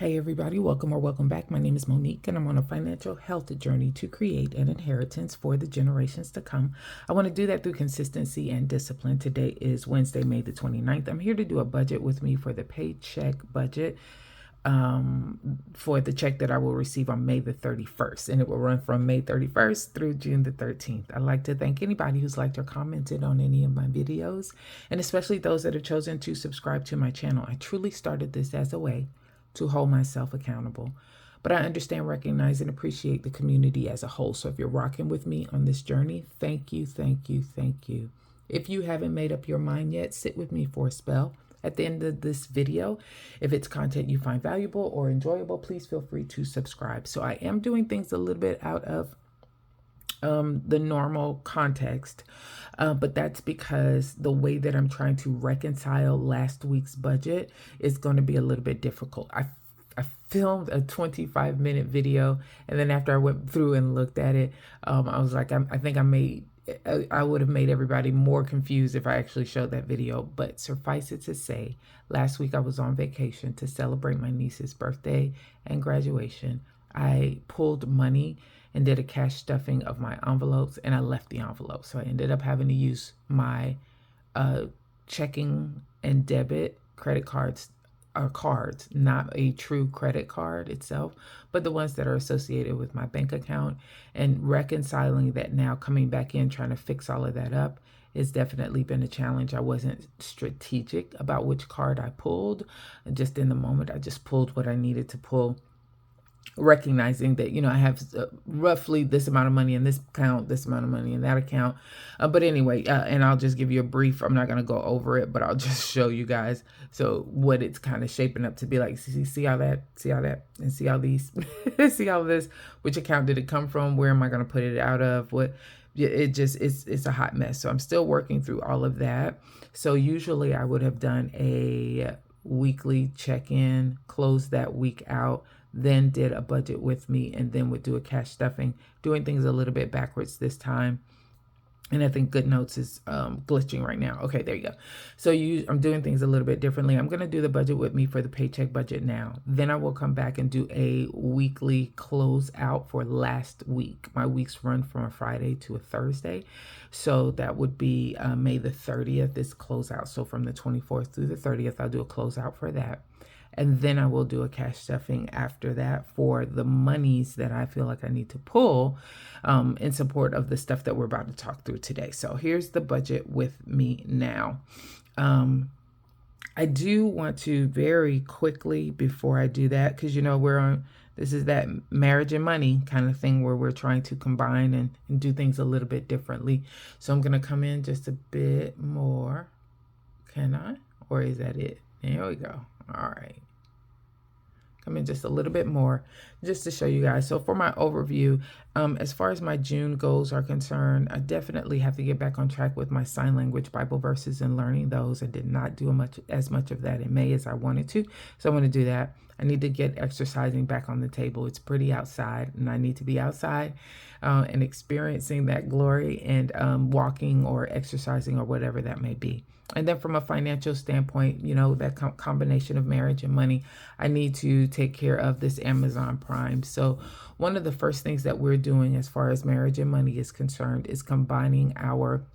Hey everybody, welcome or welcome back. My name is Monique and I'm on a financial health journey to create an inheritance for the generations to come. I want to do that through consistency and discipline. Today is Wednesday, May the 29th. I'm here to do a budget with me for the Paycheck budget for the check that I will receive on May the 31st, and it will run from May 31st through June the 13th. I'd like to thank anybody who's liked or commented on any of my videos, and especially those that have chosen to subscribe to my channel. I truly started this as a way to hold myself accountable. But I understand, recognize, and appreciate the community as a whole. So if you're rocking with me on this journey, thank you, thank you, thank you. If you haven't made up your mind yet, sit with me for a spell. At the end of this video, if it's content you find valuable or enjoyable, please feel free to subscribe. So I am doing things a little bit out of the normal context, but that's because the way that I'm trying to reconcile last week's budget is going to be a little bit difficult. I filmed a 25-minute video, and then after I went through and looked at it, I was like, I think I would have made everybody more confused if I actually showed that video. But suffice it to say, last week I was on vacation to celebrate my niece's birthday and graduation. I pulled money and did a cash stuffing of my envelopes, and I left the envelope. So I ended up having to use my checking and debit credit cards, not a true credit card itself, but the ones that are associated with my bank account. And reconciling that now, coming back in, trying to fix all of that up, has definitely been a challenge. I wasn't strategic about which card I pulled. Just in the moment, I just pulled what I needed to pull, recognizing that, I have roughly this amount of money in this account, this amount of money in that account. But anyway, and I'll just give you a brief. I'm not going to go over it, but I'll just show you guys. So what it's kind of shaping up to be like. See all that, and see all these, see all this. Which account did it come from? Where am I going to put it out of? It's a hot mess. So I'm still working through all of that. So usually I would have done a weekly check-in, close that week out, then did a budget with me, and then would do a cash stuffing, doing things a little bit backwards this time. And I think GoodNotes is glitching right now. Okay, there you go. So I'm doing things a little bit differently. I'm going to do the budget with me for the Paycheck budget now. Then I will come back and do a weekly close out for last week. My weeks run from a Friday to a Thursday. So that would be May the 30th is closeout. So from the 24th through the 30th, I'll do a closeout for that. And then I will do a cash stuffing after that for the monies that I feel like I need to pull in support of the stuff that we're about to talk through today. So here's the budget with me now. I do want to very quickly, before I do that, because this is that marriage and money kind of thing where we're trying to combine and do things a little bit differently. So I'm going to come in just a bit more. Can I? Or is that it? There we go. All right. Come in just a little bit more just to show you guys. So for my overview, as far as my June goals are concerned, I definitely have to get back on track with my sign language Bible verses and learning those. I did not do as much of that in May as I wanted to. So I want to do that. I need to get exercising back on the table. It's pretty outside, and I need to be outside and experiencing that glory and walking or exercising or whatever that may be. And then from a financial standpoint, that combination of marriage and money, I need to take care of this Amazon Prime. So one of the first things that we're doing as far as marriage and money is concerned is combining our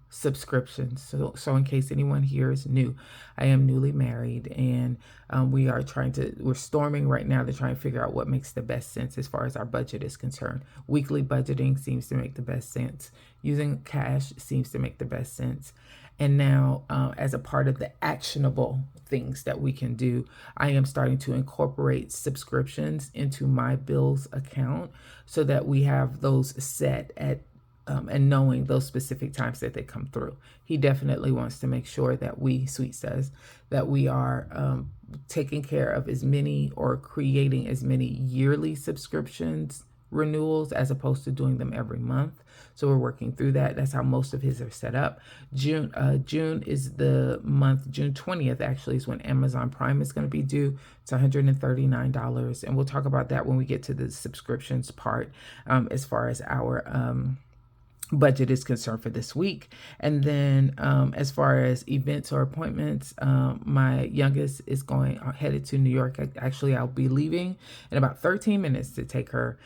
subscriptions. So in case anyone here is new, I am newly married, and we're storming right now to try and figure out what makes the best sense as far as our budget is concerned. Weekly budgeting seems to make the best sense. Using cash seems to make the best sense. And now, as a part of the actionable things that we can do, I am starting to incorporate subscriptions into my bills account so that we have those set at and knowing those specific times that they come through. He definitely wants to make sure that Sweet says, that we are taking care of as many or creating as many yearly subscriptions renewals as opposed to doing them every month. So we're working through that. That's how most of his are set up. June is the month. June 20th actually is when Amazon Prime is going to be due. It's $139. And we'll talk about that when we get to the subscriptions part as far as our budget is concerned for this week. And then as far as events or appointments, my youngest is headed to New York. Actually, I'll be leaving in about 13 minutes to take her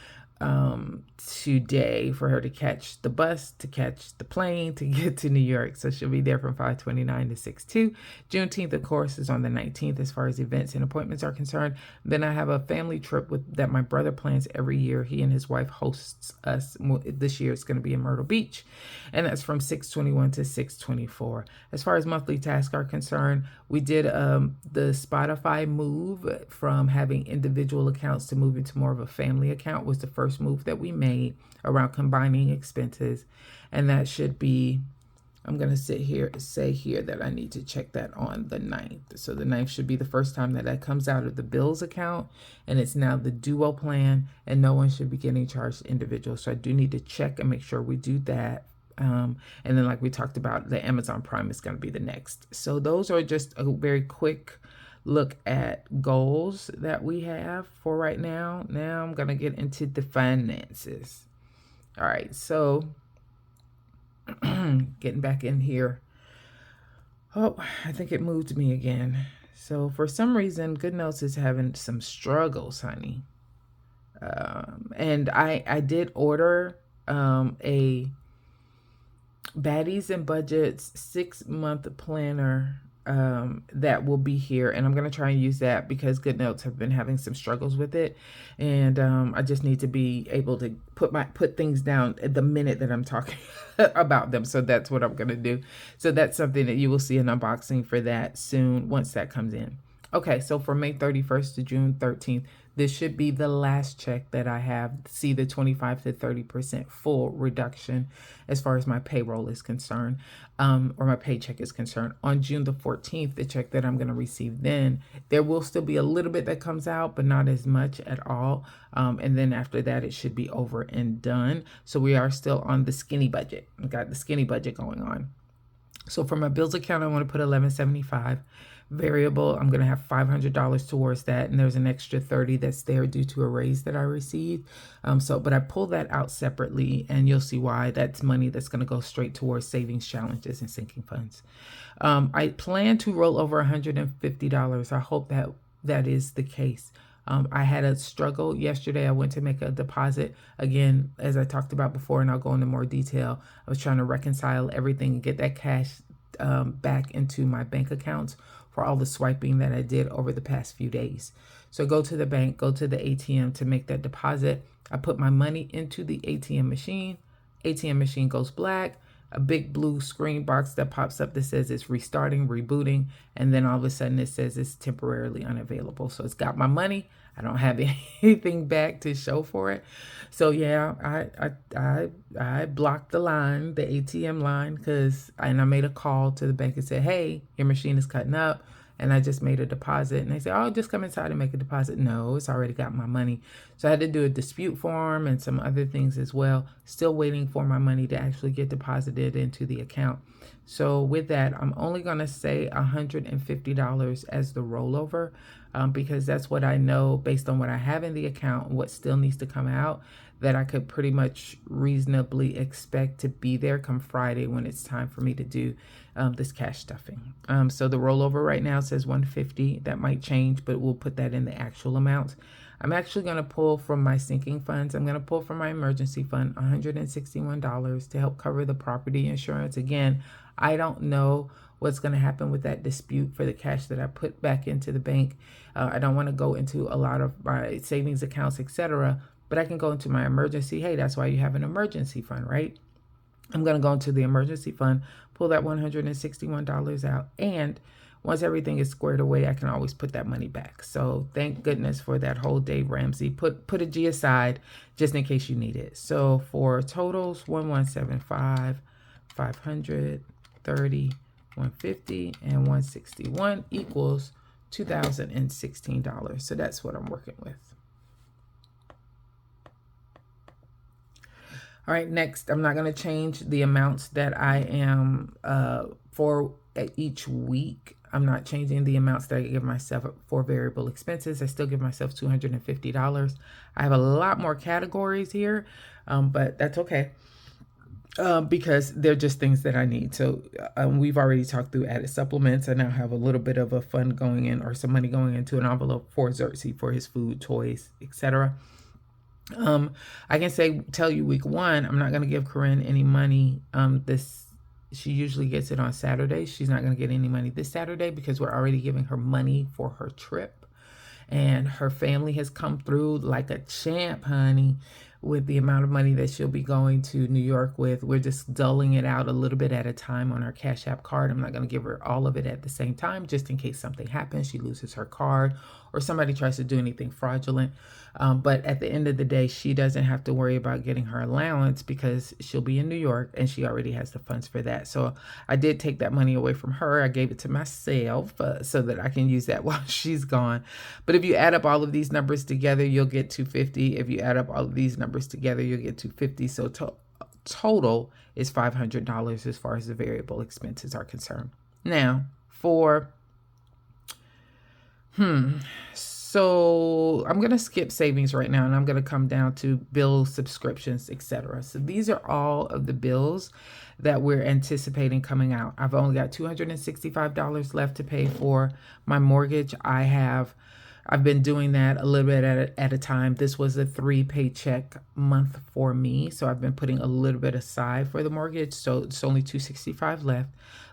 today, for her to catch the bus, to catch the plane, to get to New York. So she'll be there from 5:29 to 6:02. Juneteenth, of course, is on the 19th as far as events and appointments are concerned. Then I have a family trip that my brother plans every year. He and his wife hosts us. This year it's going to be in Myrtle Beach, and that's from 6:21 to 6:24. As far as monthly tasks are concerned, we did the Spotify move from having individual accounts to move into more of a family account. Was the first move that we made around combining expenses, and that should be, I'm going to say here that I need to check that on the 9th. So the 9th should be the first time that comes out of the bills account, and it's now the duo plan, and no one should be getting charged individual. So I do need to check and make sure we do that. And then, like we talked about, the Amazon Prime is going to be the next. So those are just a very quick look at goals that we have for right now. Now I'm going to get into the finances. All right, so getting back in here. Oh, I think it moved me again. So for some reason, GoodNotes is having some struggles, honey. And I did order a Baddies and Budgets 6-month planner that will be here, and I'm going to try and use that because GoodNotes have been having some struggles with it, and I just need to be able to put things down at the minute that I'm talking about them. So that's what I'm going to do. So that's something that you will see an unboxing for that soon once that comes in. Okay, so from May 31st to June 13th, this should be the last check that I have. See the 25 to 30% full reduction as far as my payroll is concerned, or my paycheck is concerned. On June the 14th, the check that I'm going to receive then, there will still be a little bit that comes out, but not as much at all. And then after that, it should be over and done. So we are still on the skinny budget. We got the skinny budget going on. So for my bills account, I want to put $11.75. Variable, I'm going to have $500 towards that, and there's an extra $30 that's there due to a raise that I received. But I pulled that out separately, and you'll see why. That's money that's going to go straight towards savings challenges and sinking funds. I plan to roll over $150. I hope that is the case. I had a struggle yesterday. I went to make a deposit. Again, as I talked about before, and I'll go into more detail, I was trying to reconcile everything and get that cash back into my bank accounts for all the swiping that I did over the past few days. So go to the bank, go to the ATM to make that deposit. I put my money into the ATM machine. ATM machine goes black. A big blue screen box that pops up that says it's restarting, rebooting, and then all of a sudden it says it's temporarily unavailable. So it's got my money. I don't have anything back to show for it. So yeah, I blocked the line, the ATM line, and I made a call to the bank and said, hey, your machine is cutting up. And I just made a deposit, and they said, oh, just come inside and make a deposit. No, it's already got my money. So I had to do a dispute form and some other things as well. Still waiting for my money to actually get deposited into the account. So with that, I'm only going to say $150 as the rollover, because that's what I know based on what I have in the account and what still needs to come out, that I could pretty much reasonably expect to be there come Friday when it's time for me to do this cash stuffing. So the rollover right now says $150. That might change, but we'll put that in the actual amount. I'm actually going to pull from my sinking funds. I'm going to pull from my emergency fund $161 to help cover the property insurance. Again, I don't know what's going to happen with that dispute for the cash that I put back into the bank. I don't want to go into a lot of my savings accounts, etc., but I can go into my emergency. Hey, that's why you have an emergency fund, right? I'm going to go into the emergency fund, pull that $161 out, and once everything is squared away, I can always put that money back. So thank goodness for that whole Dave Ramsey. Put a G aside just in case you need it. So for totals, 1175, 500, 30, 150, and 161 equals $2,016. So that's what I'm working with. All right, next, I'm not going to change the amounts that I am for each week. I'm not changing the amounts that I give myself for variable expenses. I still give myself $250. I have a lot more categories here, but that's okay. because they're just things that I need. So we've already talked through added supplements. I now have a little bit of a fund going in, or some money going into an envelope for Xerxes for his food, toys, etc. I can tell you week one, I'm not going to give Corinne any money. She usually gets it on Saturdays. She's not going to get any money this Saturday because we're already giving her money for her trip. And her family has come through like a champ, honey, with the amount of money that she'll be going to New York with. We're just dulling it out a little bit at a time on our Cash App card. I'm not going to give her all of it at the same time, just in case something happens, she loses her card, or somebody tries to do anything fraudulent. But at the end of the day, she doesn't have to worry about getting her allowance because she'll be in New York and she already has the funds for that. So I did take that money away from her. I gave it to myself so that I can use that while she's gone. But if you add up all of these numbers together, you'll get $250. If you add up all of these numbers together, you'll get $250. So total is $500 as far as the variable expenses are concerned. Now, so I'm going to skip savings right now, and I'm going to come down to bills, subscriptions, etc. So these are all of the bills that we're anticipating coming out. I've only got $265 left to pay for my mortgage. I've been doing that a little bit at a time. This was a 3 paycheck month for me, so I've been putting a little bit aside for the mortgage. So it's only $265 left.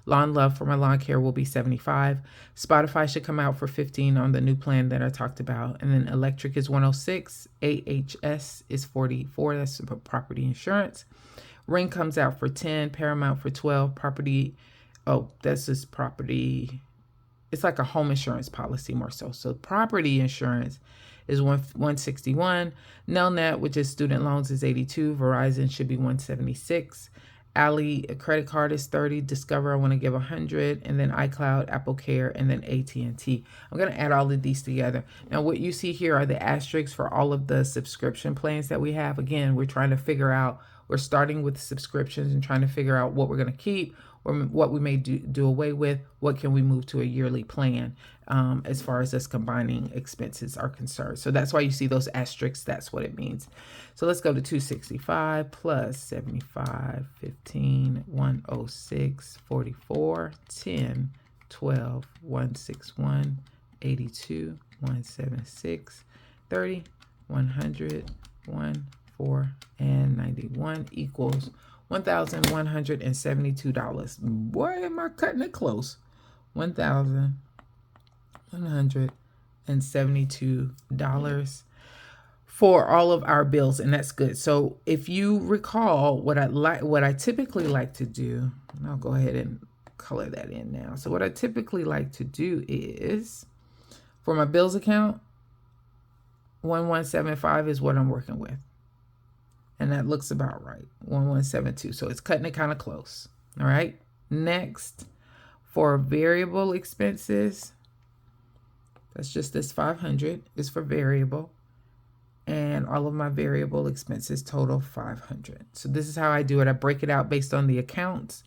Lawn Love for my lawn care will be $75. Spotify should come out for $15 on the new plan that I talked about. And then electric is $106. AHS is $44. That's property insurance. Ring comes out for $10. Paramount for $12. That's just property. It's like a home insurance policy more so. So property insurance is $161. Nelnet, which is student loans, is $82. Verizon should be $176. Ally credit card is $30. Discover, I want to give $100. And then iCloud, Apple Care, and then AT&T. I'm going to add all of these together. Now, what you see here are the asterisks for all of the subscription plans that we have. Again, we're starting with subscriptions and trying to figure out what we're going to keep, or what we may do away with, what can we move to a yearly plan as far as us combining expenses are concerned. So that's why you see those asterisks. That's what it means. So let's go to 265 plus 75, 15, 106, 44, 10, 12, 161, 82, 176, 30, 100, 1, 4, and 91 equals $1,172. Boy, am I cutting it close. $1,172 for all of our bills, and that's good. So if you recall, what I typically like to do, and I'll go ahead and color that in now. So what I typically like to do is, for my bills account, 1175 is what I'm working with. And that looks about right, 1172. So it's cutting it kind of close. All right. Next, for variable expenses, that's just this 500 is for variable. And all of my variable expenses total 500. So this is how I do it. I break it out based on the accounts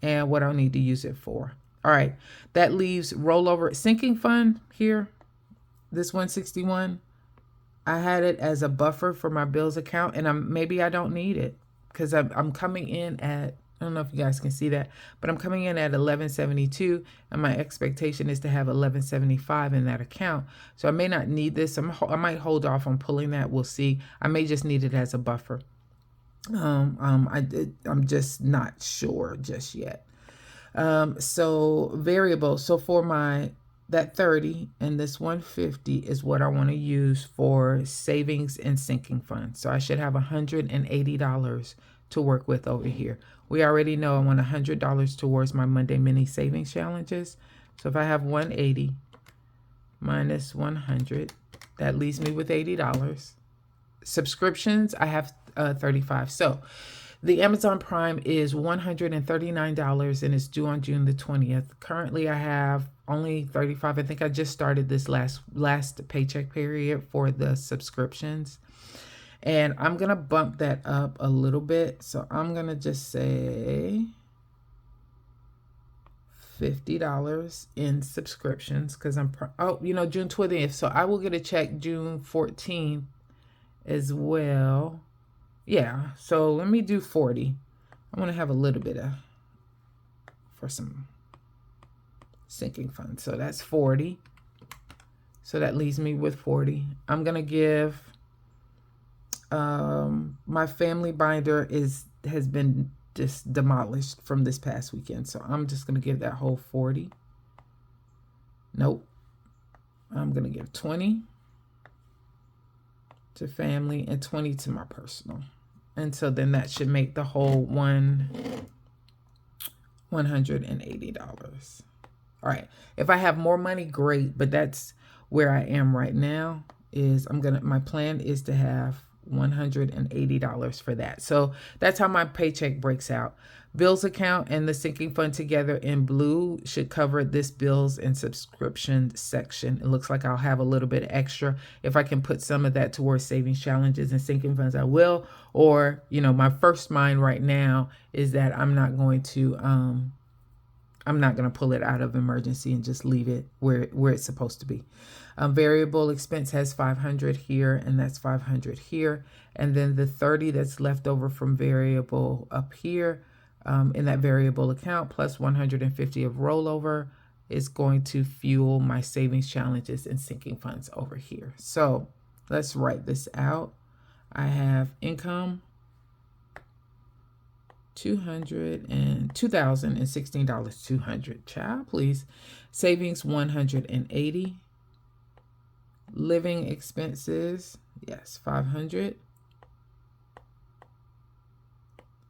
and what I'll need to use it for. All right. That leaves rollover sinking fund here. This 161. I had it as a buffer for my bills account, and maybe I don't need it because I'm coming in at, I don't know if you guys can see that, but I'm coming in at 1172, and my expectation is to have 1175 in that account. So I may not need this. I might hold off on pulling that. We'll see. I may just need it as a buffer. I'm just not sure just yet. So variable. So for that 30 and this 150 is what I want to use for savings and sinking funds. So I should have $180 to work with over here. We already know I want $100 towards my Monday mini savings challenges. So if I have 180 minus 100, that leaves me with $80. Subscriptions, I have 35. So the Amazon Prime is $139 and it's due on June the 20th. Currently, I have only 35. I think I just started this last paycheck period for the subscriptions. And I'm going to bump that up a little bit. So I'm going to just say $50 in subscriptions because June 20th. So I will get a check June 14th as well. Yeah, so let me do 40. I want to have a little bit of for some sinking fund. So that's 40. So that leaves me with 40. I'm going to give my family binder has been just demolished from this past weekend. So I'm just going to give that whole 40. Nope. I'm going to give 20 to family and 20 to my personal. And so then that should make the whole $180. All right. If I have more money, great. But that's where I am right now. My plan is to have $180 for that. So that's how my paycheck breaks out. Bills account and the sinking fund together in blue should cover this bills and subscription section. It looks like I'll have a little bit extra. If I can put some of that towards savings challenges and sinking funds, I will. Or, my first mind right now is that I'm not going to pull it out of emergency and just leave it where it's supposed to be. Variable expense has 500 here, and that's 500 here. And then the 30 that's left over from variable up here in that variable account plus 150 of rollover is going to fuel my savings challenges and sinking funds over here. So let's write this out. I have income $2,016, 200. Child, please. Savings 180. Living expenses, yes, 500.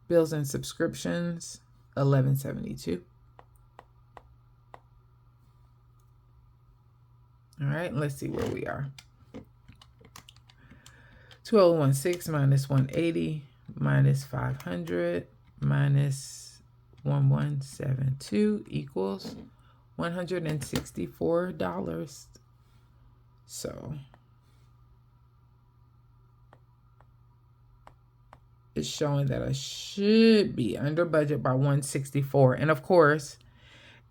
Bills and subscriptions, 1172. All right, let's see where we are. 2016 minus 180 minus 500 minus 1172 equals $164. So it's showing that I should be under budget by 164. And of course,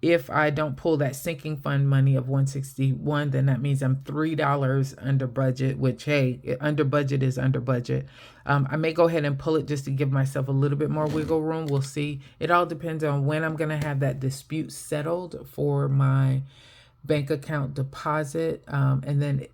if I don't pull that sinking fund money of 161, then that means I'm $3 under budget, which, hey, under budget is under budget. I may go ahead and pull it just to give myself a little bit more wiggle room. We'll see. It all depends on when I'm going to have that dispute settled for my bank account deposit. And then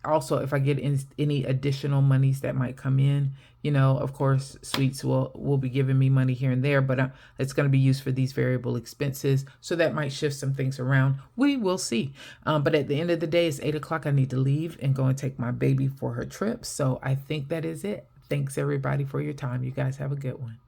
also if I get any additional monies that might come in, of course, Sweets will be giving me money here and there, but it's going to be used for these variable expenses. So that might shift some things around. We will see. But at the end of the day, it's 8 o'clock. I need to leave and go and take my baby for her trip. So I think that is it. Thanks everybody for your time. You guys have a good one.